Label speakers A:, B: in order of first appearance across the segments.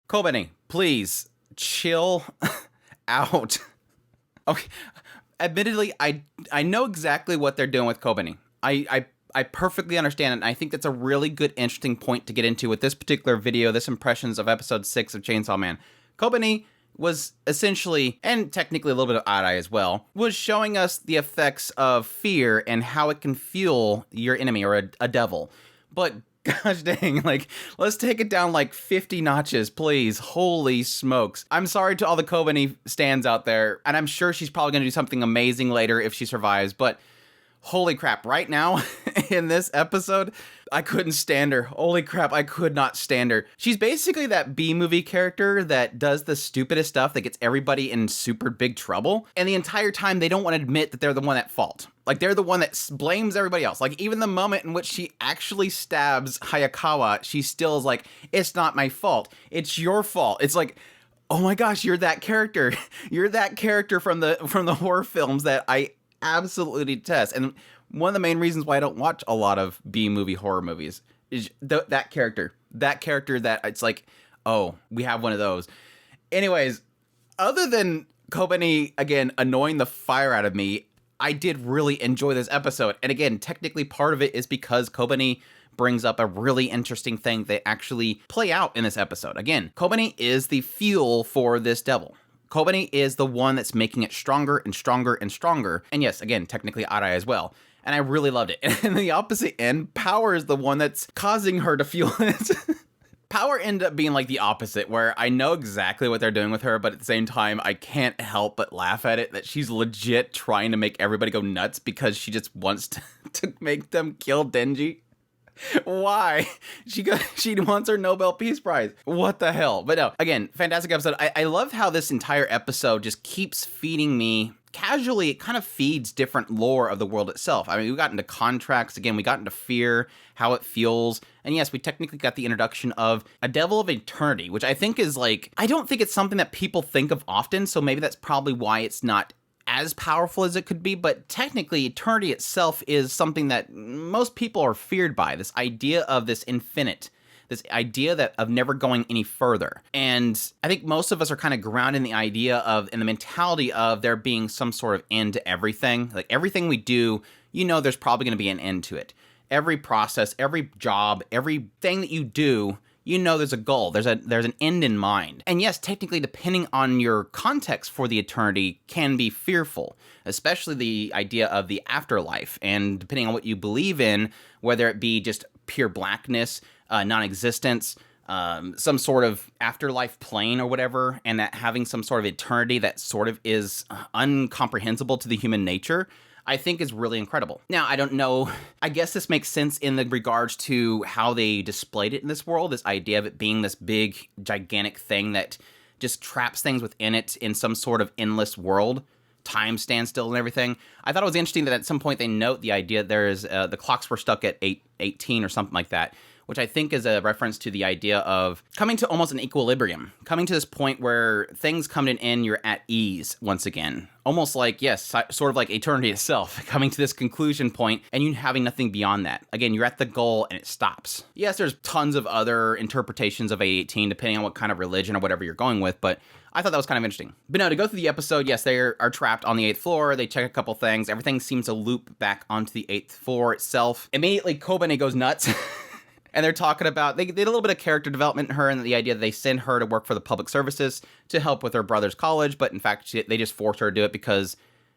A: Kobeni, please chill out. Okay. Admittedly, I know exactly what they're doing with Kobeni. I perfectly understand it, and I think that's a really good, interesting point to get into with this particular video, this impressions of episode 6 of Chainsaw Man. Kobeni was essentially, and technically a little bit of Arai as well, was showing us the effects of fear and how it can fuel your enemy or a devil. But gosh dang, like, let's take it down like 50 notches, please. Holy smokes. I'm sorry to all the Kobeni stands out there, and I'm sure she's probably going to do something amazing later if she survives, but holy crap, right now in this episode, I couldn't stand her. Holy crap, I could not stand her. She's basically that B-movie character that does the stupidest stuff that gets everybody in super big trouble, and the entire time they don't want to admit that they're the one at fault. Like, they're the one that blames everybody else. Like, even the moment in which she actually stabs Hayakawa, she still is like, it's not my fault. It's your fault. It's like, oh my gosh, you're that character. You're that character from the horror films that I absolutely detest. And one of the main reasons why I don't watch a lot of B-movie horror movies is that character. That character that it's like, oh, we have one of those. Anyways, other than Kobeni, again, annoying the fire out of me, I did really enjoy this episode. And again, technically part of it is because Kobeni brings up a really interesting thing that actually play out in this episode. Again, Kobeni is the fuel for this devil. Kobeni is the one that's making it stronger and stronger and stronger. And yes, again, technically Arai as well. And I really loved it. And the opposite end, Power is the one that's causing her to feel it. Power ended up being like the opposite, where I know exactly what they're doing with her, but at the same time, I can't help but laugh at it, that she's legit trying to make everybody go nuts because she just wants to make them kill Denji. Why? She wants her Nobel Peace Prize. What the hell? But no, again, fantastic episode. I love how this entire episode just keeps feeding me casually. It kind of feeds different lore of the world itself. I mean, we got into contracts, again, we got into fear, how it feels, and yes, we technically got the introduction of a Devil of Eternity, which I think is like, I don't think it's something that people think of often, so maybe that's probably why it's not as powerful as it could be, but technically eternity itself is something that most people are feared by, this idea of this infinite, this idea that of never going any further. And I think most of us are kind of grounded in the idea of, in the mentality of there being some sort of end to everything. Like everything we do, you know, there's probably going to be an end to it. Every process, every job, everything that you do, you know there's a goal, there's an end in mind. And yes, technically, depending on your context for the eternity can be fearful, especially the idea of the afterlife, and depending on what you believe in, whether it be just pure blackness, non-existence, some sort of afterlife plane or whatever, and that having some sort of eternity that sort of is incomprehensible to the human nature, I think is really incredible. Now, I don't know, I guess this makes sense in the regards to how they displayed it in this world, this idea of it being this big, gigantic thing that just traps things within it in some sort of endless world, time standstill and everything. I thought it was interesting that at some point they note the idea there's, the clocks were stuck at 8:18 or something like that, which I think is a reference to the idea of coming to almost an equilibrium, coming to this point where things come to an end, you're at ease once again. Almost like, yes, sort of like eternity itself, coming to this conclusion point and you having nothing beyond that. Again, you're at the goal and it stops. Yes, there's tons of other interpretations of 8:18, depending on what kind of religion or whatever you're going with, but I thought that was kind of interesting. But no, to go through the episode, yes, they are trapped on the 8th floor. They check a couple things. Everything seems to loop back onto the 8th floor itself. Immediately, Kobeni goes nuts. And they're talking about, they did a little bit of character development in her, and the idea that they send her to work for the public services to help with her brother's college, but in fact, they just forced her to do it because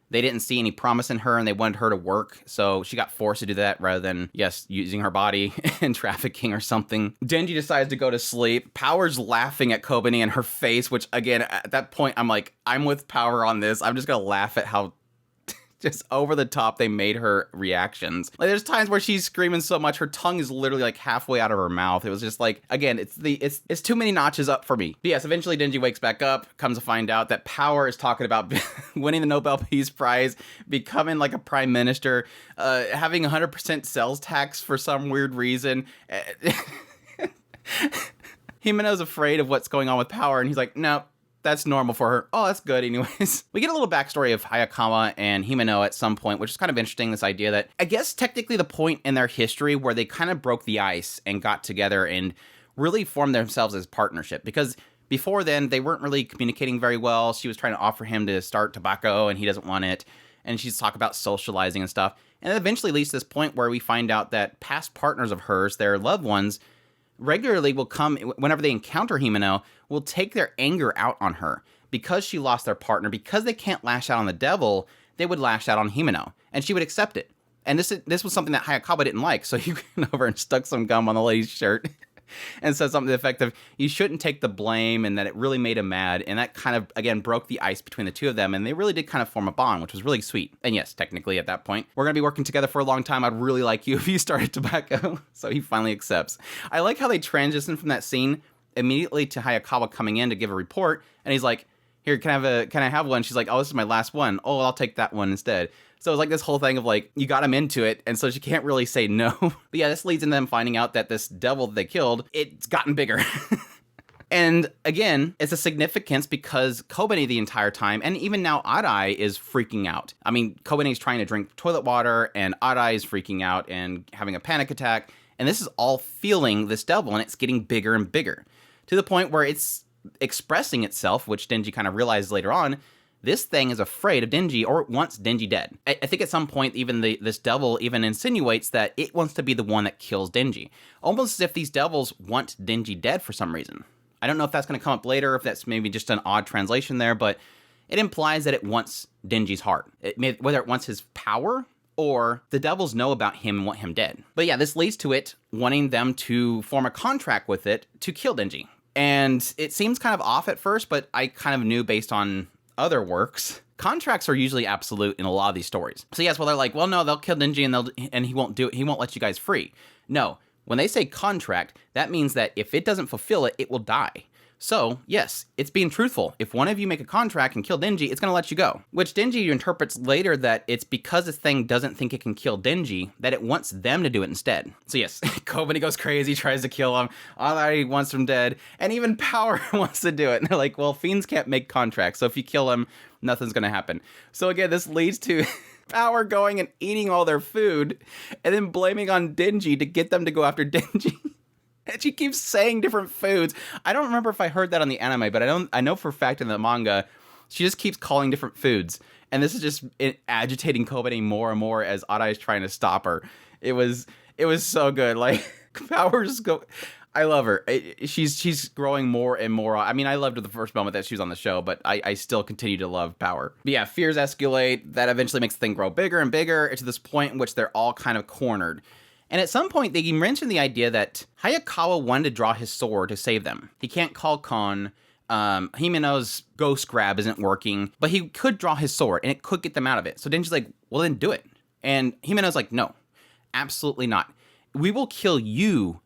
A: they didn't see any promise in her and they wanted her to work. So she got forced to do that rather than, yes, using her body and trafficking or something. Denji decides to go to sleep. Power's laughing at Kobeni and her face, which again, at that point, I'm like, I'm with Power on this. I'm just going to laugh at how just over the top they made her reactions. Like, there's times where she's screaming so much her tongue is literally like halfway out of her mouth. It was just like, again, it's too many notches up for me. But yes, eventually Denji wakes back up, comes to find out that Power is talking about winning the Nobel Peace Prize, becoming like a prime minister, having 100% sales tax for some weird reason. Himeno's afraid of what's going on with Power, and he's like, no, that's normal for her. Oh, that's good anyways. We get a little backstory of Hayakawa and Himeno at some point, which is kind of interesting, this idea that, I guess technically the point in their history where they kind of broke the ice and got together and really formed themselves as partnership. Because Before then, they weren't really communicating very well. She was trying to offer him to start tobacco, and he doesn't want it. And she's talking about socializing and stuff. And it eventually leads to this point where we find out that past partners of hers, their loved ones, regularly will come, whenever they encounter Himeno, will take their anger out on her. Because she lost their partner, because they can't lash out on the devil, they would lash out on Himeno. And she would accept it. And this was something that Hayakawa didn't like. So he went over and stuck some gum on the lady's shirt. And said something to the effect of, you shouldn't take the blame, and that it really made him mad. And that kind of, again, broke the ice between the two of them. And they really did kind of form a bond, which was really sweet. And yes, technically at that point, we're going to be working together for a long time. I'd really like you if you started tobacco. So he finally accepts. I like how they transition from that scene immediately to Hayakawa coming in to give a report. And he's like, here, can I have one? She's like, oh, this is my last one. Oh, I'll take that one instead. So it's like this whole thing of like, you got him into it, and so she can't really say no. But yeah, this leads in them finding out that this devil that they killed, it's gotten bigger. And again, it's a significance because Kobeni the entire time, and even now Arai is freaking out. I mean, Kobeni's trying to drink toilet water, and Arai is freaking out and having a panic attack. And this is all fueling this devil, and it's getting bigger and bigger. To the point where it's expressing itself, which Denji kind of realizes later on. This thing is afraid of Denji, or wants Denji dead. I think at some point, even this devil even insinuates that it wants to be the one that kills Denji. Almost as if these devils want Denji dead for some reason. I don't know if that's going to come up later, if that's maybe just an odd translation there, but it implies that it wants Denji's heart. Whether it wants his power, or the devils know about him and want him dead. But yeah, this leads to it wanting them to form a contract with it to kill Denji. And it seems kind of off at first, but I kind of knew based on other works, contracts are usually absolute in a lot of these stories. So yes, well, they're like, well, no, they'll kill Denji and he won't do it. He won't let you guys free. No, when they say contract, that means that if it doesn't fulfill it, it will die. So yes, it's being truthful. If one of you make a contract and kill Denji, it's going to let you go. Which Denji interprets later that it's because this thing doesn't think it can kill Denji that it wants them to do it instead. So yes, Kobeni goes crazy, tries to kill him. Arai wants him dead. And even Power wants to do it. And they're like, well, fiends can't make contracts. So if you kill him, nothing's going to happen. So again, this leads to Power going and eating all their food and then blaming on Denji to get them to go after Denji. And she keeps saying different foods. I don't remember if I heard that on the anime, but I know for a fact in the manga, she just keeps calling different foods. And this is just agitating Kobeni more and more as Arai is trying to stop her. It was so good. Like, Power's go. I love her. She's growing more and more. I mean, I loved her the first moment that she was on the show, but I still continue to love Power. But yeah, fears escalate. That eventually makes the thing grow bigger and bigger to this point in which they're all kind of cornered. And at some point, they mentioned the idea that Hayakawa wanted to draw his sword to save them. He can't call Kon. Himeno's ghost grab isn't working, but he could draw his sword, and it could get them out of it. So Denji's like, well, then do it. And Himeno's like, no, absolutely not. We will kill you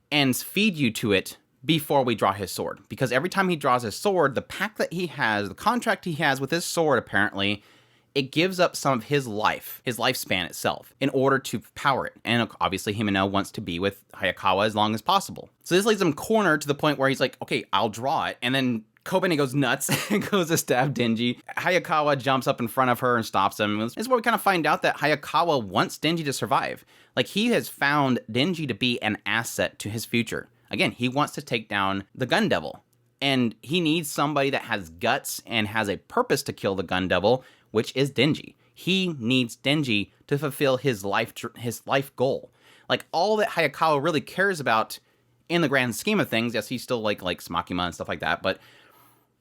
A: and feed you to it before we draw his sword. Because every time he draws his sword, the pact that he has, the contract he has with his sword, apparently, it gives up some of his lifespan itself, in order to power it. And obviously, Himeno wants to be with Hayakawa as long as possible. So this leaves him cornered to the point where he's like, okay, I'll draw it. And then Kobeni goes nuts and goes to stab Denji. Hayakawa jumps up in front of her and stops him. This is where we kind of find out that Hayakawa wants Denji to survive. Like, he has found Denji to be an asset to his future. Again, he wants to take down the Gun Devil. And he needs somebody that has guts and has a purpose to kill the Gun Devil, which is Denji. He needs Denji to fulfill his life goal. Like, all that Hayakawa really cares about in the grand scheme of things, yes, he still likes Makima and stuff like that, but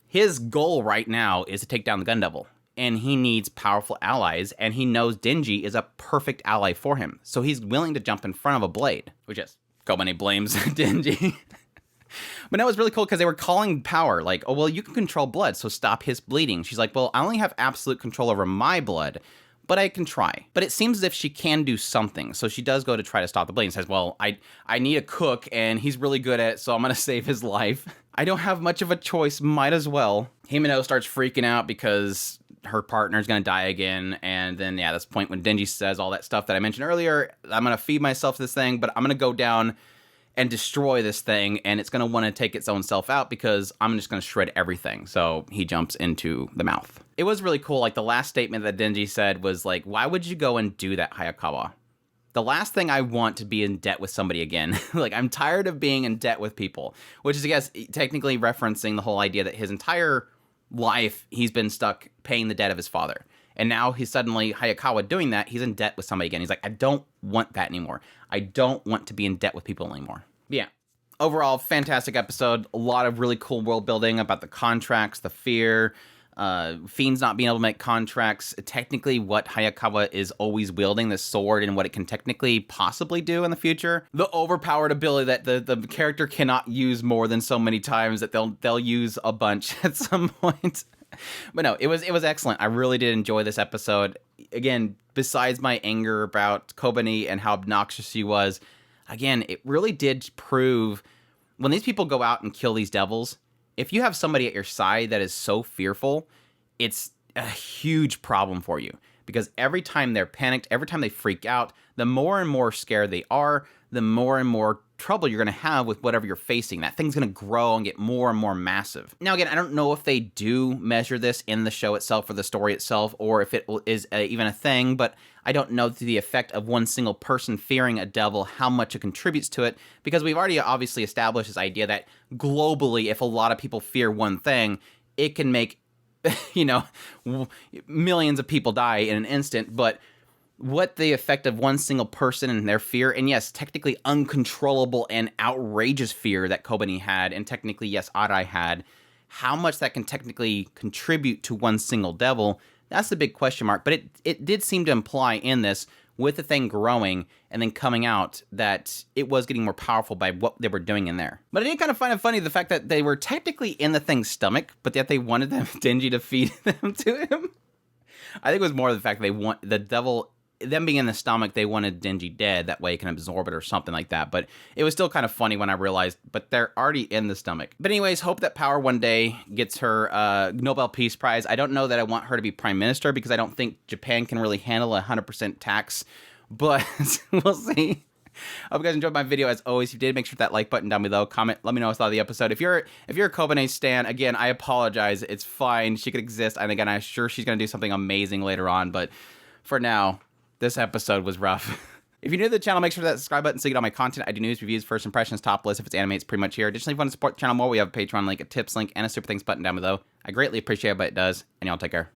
A: his goal right now is to take down the Gun Devil. And he needs powerful allies, and he knows Denji is a perfect ally for him. So he's willing to jump in front of a blade, which is, Kobeni blames Denji. But that was really cool because they were calling Power, like, oh, well, you can control blood, so stop his bleeding. She's like, well, I only have absolute control over my blood, but I can try. But it seems as if she can do something, so she does go to try to stop the bleeding. Says, well, I need a cook, and he's really good at it, so I'm going to save his life. I don't have much of a choice, might as well. Himeno starts freaking out because her partner's going to die again, and then, yeah, that's the point when Denji says all that stuff that I mentioned earlier. I'm going to feed myself to this thing, but I'm going to go down and destroy this thing, and it's going to want to take its own self out because I'm just going to shred everything. So he jumps into the mouth. It was really cool. Like, the last statement that Denji said was like, why would you go and do that, Hayakawa? the last thing I want to be in debt with somebody again. Like, I'm tired of being in debt with people, which is, I guess, technically referencing the whole idea that his entire life he's been stuck paying the debt of his father. And now he's suddenly, Hayakawa, doing that. He's in debt with somebody again. He's like, I don't want that anymore. I don't want to be in debt with people anymore. But yeah. Overall, fantastic episode. A lot of really cool world building about the contracts, the fear, Fiends not being able to make contracts. Technically, what Hayakawa is always wielding, this sword, and what it can technically possibly do in the future. The overpowered ability that the character cannot use more than so many times that they'll use a bunch at some point. But no, it was excellent. I really did enjoy this episode. Again, besides my anger about Kobeni and how obnoxious she was, again, it really did prove when these people go out and kill these devils, if you have somebody at your side that is so fearful, it's a huge problem for you. Because every time they're panicked, every time they freak out, the more and more scared they are, the more and more trouble you're going to have with whatever you're facing. That thing's going to grow and get more and more massive. Now, again, I don't know if they do measure this in the show itself or the story itself, or if it is even a thing, but I don't know the effect of one single person fearing a devil, how much it contributes to it, because we've already obviously established this idea that globally, if a lot of people fear one thing, it can make, millions of people die in an instant, but what the effect of one single person and their fear, and yes, technically uncontrollable and outrageous fear that Kobeni had, and technically, yes, Arai had, how much that can technically contribute to one single devil, that's the big question mark. But it did seem to imply in this, with the thing growing and then coming out, that it was getting more powerful by what they were doing in there. But I did kind of find it funny, the fact that they were technically in the thing's stomach, but yet they wanted them, Denji to feed them to him. I think it was more the fact they want the devil, them being in the stomach, they wanted Denji dead, that way he can absorb it or something like that. But it was still kind of funny when I realized, but they're already in the stomach. But anyways, hope that Power one day gets her Nobel Peace Prize. I don't know that I want her to be Prime Minister, because I don't think Japan can really handle 100% tax, but we'll see. I hope you guys enjoyed my video. As always, if you did, make sure to hit that like button down below. Comment, let me know what you thought of the episode. If you're a Kobeni stan, again, I apologize. It's fine. She could exist. And again, I'm sure she's going to do something amazing later on. But for now, this episode was rough. If you're new to the channel, make sure to hit that subscribe button so you get all my content. I do news, reviews, first impressions, top list. If it's anime, it's pretty much here. Additionally, if you want to support the channel more, we have a Patreon link, a tips link, and a super thanks button down below. I greatly appreciate it, but it does. And y'all take care.